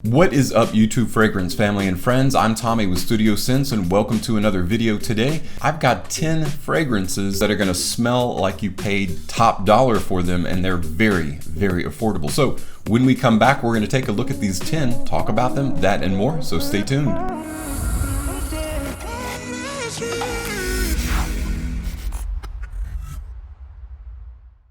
What is up, YouTube fragrance family and friends? I'm Tommy with Studio Sense and welcome to another video today. I've got 10 fragrances that are gonna smell like you paid top dollar for them, and they're very, very affordable. So when we come back, we're gonna take a look at these 10, talk about them, that and more, so stay tuned.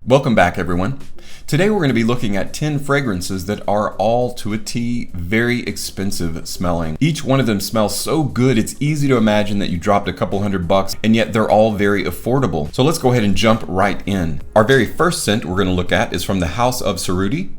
Welcome back, everyone. Today we're going to be looking at 10 fragrances that are all to a T very expensive smelling. Each one of them smells so good it's easy to imagine that you dropped a couple $100, and yet they're all very affordable. So let's go ahead and jump right in. Our very first scent we're going to look at is from the house of Cerruti.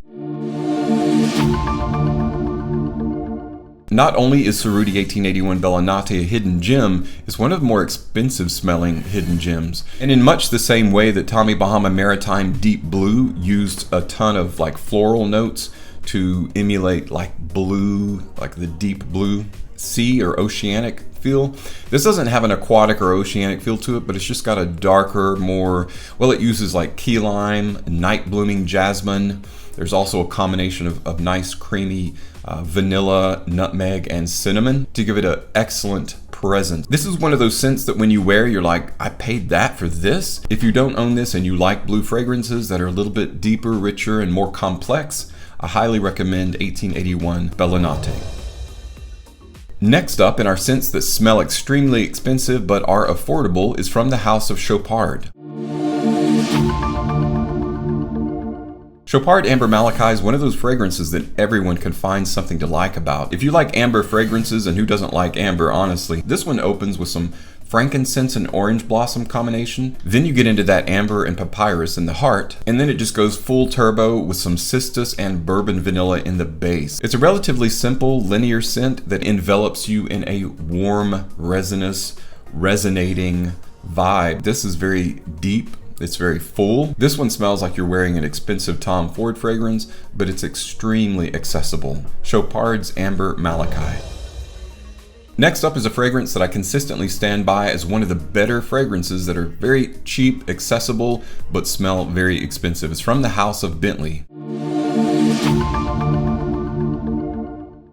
Not only is Cerruti 1881 Bellanate a hidden gem, it's one of the more expensive smelling hidden gems. And in much the same way that Tommy Bahama Maritime Deep Blue used a ton of like floral notes to emulate like blue, like the deep blue sea or oceanic feel. This doesn't have an aquatic or oceanic feel to it, but it's just got a darker, more, well, it uses like key lime, night blooming jasmine. There's also a combination of nice creamy vanilla, nutmeg, and cinnamon to give it an excellent presence. This is one of those scents that when you wear, you're like, I paid that for this? If you don't own this and you like blue fragrances that are a little bit deeper, richer, and more complex, I highly recommend 1881 Bellanate. Next up in our scents that smell extremely expensive but are affordable is from the house of Chopard. Chopard Amber Malachi is one of those fragrances that everyone can find something to like about. If you like amber fragrances, and who doesn't like amber, honestly, this one opens with some frankincense and orange blossom combination. Then you get into that amber and papyrus in the heart, and then it just goes full turbo with some cistus and bourbon vanilla in the base. It's a relatively simple linear scent that envelops you in a warm, resinous, resonating vibe. This is very deep. It's very full. This one smells like you're wearing an expensive Tom Ford fragrance, but it's extremely accessible. Chopard's Amber Malachi. Next up is a fragrance that I consistently stand by as one of the better fragrances that are very cheap, accessible, but smell very expensive. It's from the house of Bentley.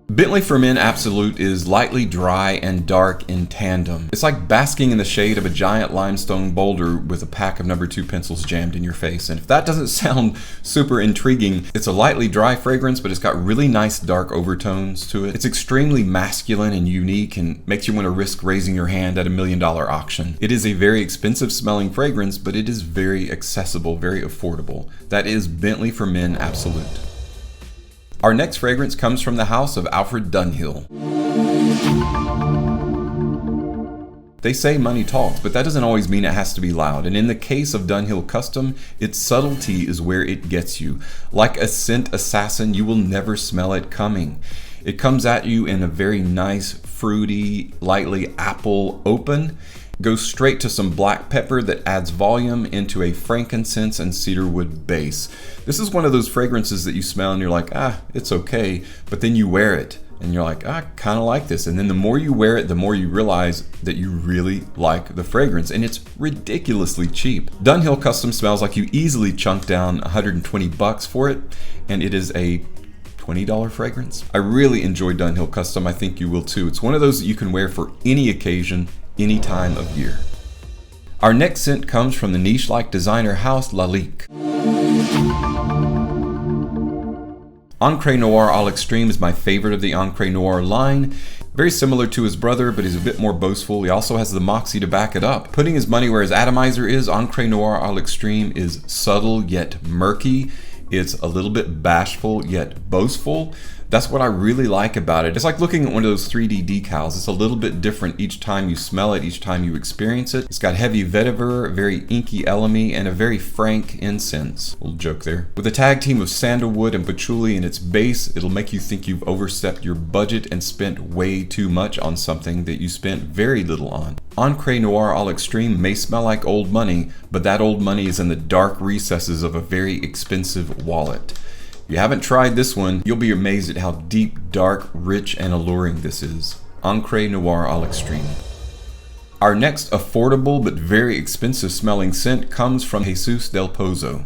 Bentley For Men Absolute is lightly dry and dark in tandem. It's like basking in the shade of a giant limestone boulder with a pack of No. 2 pencils jammed in your face. And if that doesn't sound super intriguing, it's a lightly dry fragrance, but it's got really nice dark overtones to it. It's extremely masculine and unique and makes you want to risk raising your hand at $1 million auction. It is a very expensive smelling fragrance, but it is very accessible, very affordable. That is Bentley For Men Absolute. Our next fragrance comes from the house of Alfred Dunhill. They say money talks, but that doesn't always mean it has to be loud. And in the case of Dunhill Custom, its subtlety is where it gets you. Like a scent assassin, you will never smell it coming. It comes at you in a very nice, fruity, lightly apple open. Goes straight to some black pepper that adds volume into a frankincense and cedarwood base. This is one of those fragrances that you smell and you're like, it's okay, but then you wear it and you're like, I kind of like this. And then the more you wear it, the more you realize that you really like the fragrance, and it's ridiculously cheap. Dunhill Custom smells like you easily chunk down $120 for it, and it is a $20 fragrance. I really enjoy Dunhill Custom. I think you will too. It's one of those that you can wear for any occasion, any time of year. Our next scent comes from the niche-like designer house Lavalier. Encre Noir All Extreme is my favorite of the Encre Noir line. Very similar to his brother, but he's a bit more boastful. He also has the moxie to back it up. Putting his money where his atomizer is, Encre Noir All Extreme is subtle yet murky. It's a little bit bashful yet boastful. That's what I really like about it. It's like looking at one of those 3D decals. It's a little bit different each time you smell it, each time you experience it. It's got heavy vetiver, very inky elemi, and a very frank incense. Little joke there. With a tag team of sandalwood and patchouli in its base, it'll make you think you've overstepped your budget and spent way too much on something that you spent very little on. Encre Noir All Extreme may smell like old money, but that old money is in the dark recesses of a very expensive wallet. If you haven't tried this one, you'll be amazed at how deep, dark, rich, and alluring this is. Encre Noir All Extreme. Our next affordable but very expensive smelling scent comes from Jesus del Pozo.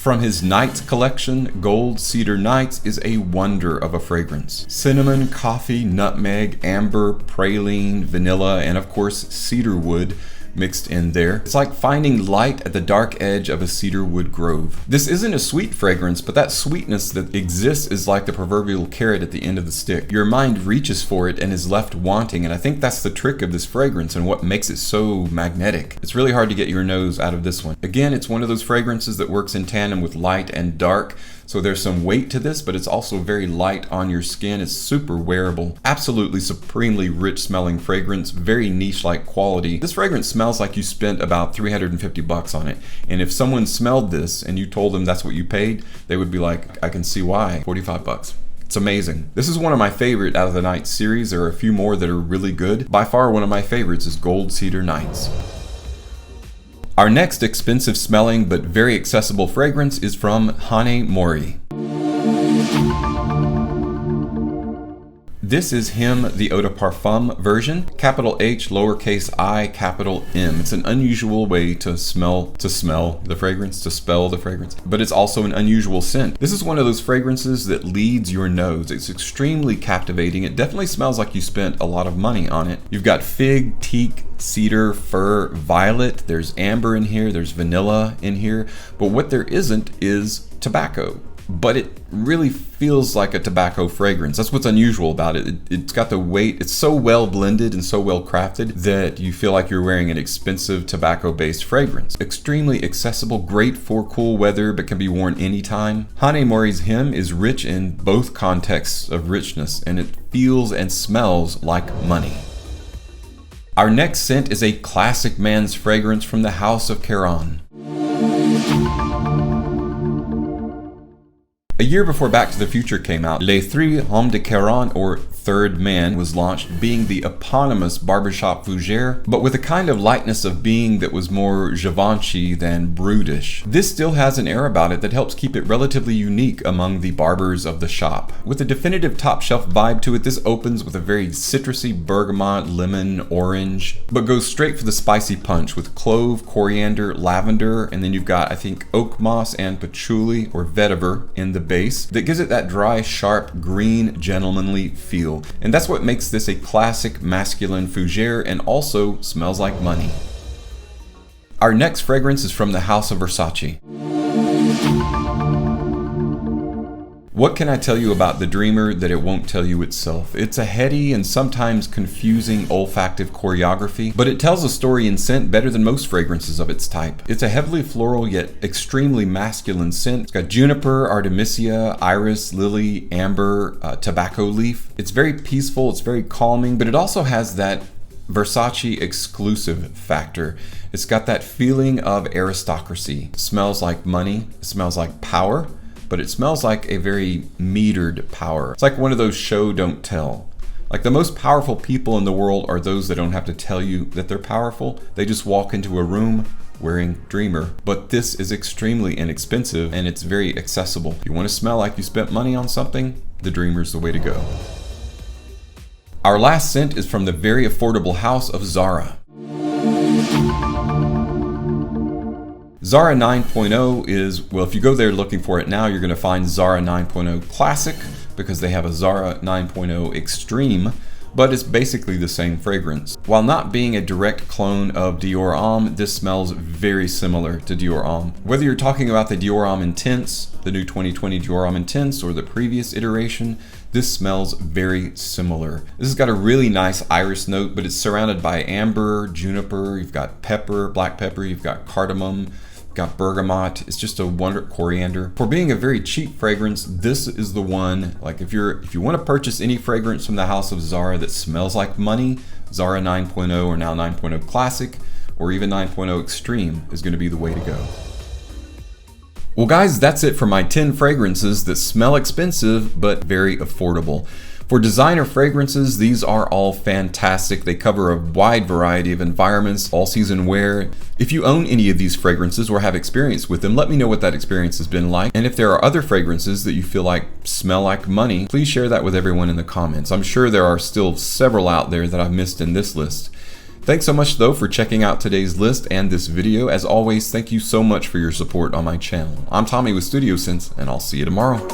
From his Nights collection, Gold Cedar Nights is a wonder of a fragrance. Cinnamon, coffee, nutmeg, amber, praline, vanilla, and of course cedar wood mixed in there. It's like finding light at the dark edge of a cedar wood grove. This isn't a sweet fragrance, but that sweetness that exists is like the proverbial carrot at the end of the stick. Your mind reaches for it and is left wanting, and I think that's the trick of this fragrance and what makes it so magnetic. It's really hard to get your nose out of this one. Again, it's one of those fragrances that works in tandem with light and dark, so there's some weight to this, but it's also very light on your skin. It's super wearable. Absolutely supremely rich smelling fragrance, very niche-like quality. This fragrance smells like you spent about 350 bucks on it. And if someone smelled this and you told them that's what you paid, they would be like, I can see why, 45 bucks. It's amazing. This is one of my favorite out of the Night series. There are a few more that are really good. By far one of my favorites is Gold Cedar Nights. Our next expensive smelling but very accessible fragrance is from Hane Mori. This is him, the Eau de Parfum version, capital H, lowercase I, capital M. It's an unusual way to smell the fragrance, to spell the fragrance, but it's also an unusual scent. This is one of those fragrances that leads your nose. It's extremely captivating. It definitely smells like you spent a lot of money on it. You've got fig, teak, cedar, fir, violet. There's amber in here, there's vanilla in here, but what there isn't is tobacco. But it really feels like a tobacco fragrance. That's what's unusual about it. It's got the weight. It's so well blended and so well crafted that you feel like you're wearing an expensive tobacco-based fragrance. Extremely accessible, great for cool weather, but can be worn anytime. Hane Mori's hymn is rich in both contexts of richness, and it feels and smells like money. Our next scent is a classic man's fragrance from the house of Charon. A year before Back to the Future came out, Les Trois Hommes de Charon, or Third Man, was launched, being the eponymous barbershop fougere, but with a kind of lightness of being that was more Givenchy than brutish. This still has an air about it that helps keep it relatively unique among the barbers of the shop. With a definitive top shelf vibe to it, this opens with a very citrusy bergamot, lemon, orange, but goes straight for the spicy punch with clove, coriander, lavender, and then you've got, I think, oak moss and patchouli or vetiver in the base that gives it that dry, sharp, green, gentlemanly feel. And that's what makes this a classic masculine fougere and also smells like money. Our next fragrance is from the house of Versace. What can I tell you about the Dreamer that it won't tell you itself? It's a heady and sometimes confusing olfactive choreography, but it tells a story in scent better than most fragrances of its type. It's a heavily floral yet extremely masculine scent. It's got juniper, artemisia, iris, lily, amber, tobacco leaf. It's very peaceful, it's very calming, but it also has that Versace exclusive factor. It's got that feeling of aristocracy. It smells like money, it smells like power, but it smells like a very metered power. It's like one of those show don't tell. Like the most powerful people in the world are those that don't have to tell you that they're powerful. They just walk into a room wearing Dreamer. But this is extremely inexpensive and it's very accessible. If you want to smell like you spent money on something, the Dreamer's the way to go. Our last scent is from the very affordable house of Zara. Zara 9.0 is, well, if you go there looking for it now, you're going to find Zara 9.0 Classic because they have a Zara 9.0 Extreme, but it's basically the same fragrance. While not being a direct clone of Dior Homme, this smells very similar to Dior Homme. Whether you're talking about the Dior Homme Intense, the new 2020 Dior Homme Intense, or the previous iteration, this smells very similar. This has got a really nice iris note, but it's surrounded by amber, juniper, you've got pepper, black pepper, you've got cardamom, got bergamot. It's just a wonder, coriander. For being a very cheap fragrance, this is the one. Like if you want to purchase any fragrance from the house of Zara that smells like money, Zara 9.0 or now 9.0 Classic or even 9.0 Extreme is going to be the way to go. Well guys, that's it for my 10 fragrances that smell expensive but very affordable. For designer fragrances, these are all fantastic. They cover a wide variety of environments, all season wear. If you own any of these fragrances or have experience with them, let me know what that experience has been like. And if there are other fragrances that you feel like smell like money, please share that with everyone in the comments. I'm sure there are still several out there that I've missed in this list. Thanks so much though for checking out today's list and this video. As always, thank you so much for your support on my channel. I'm Tommy with Studio Sense, and I'll see you tomorrow.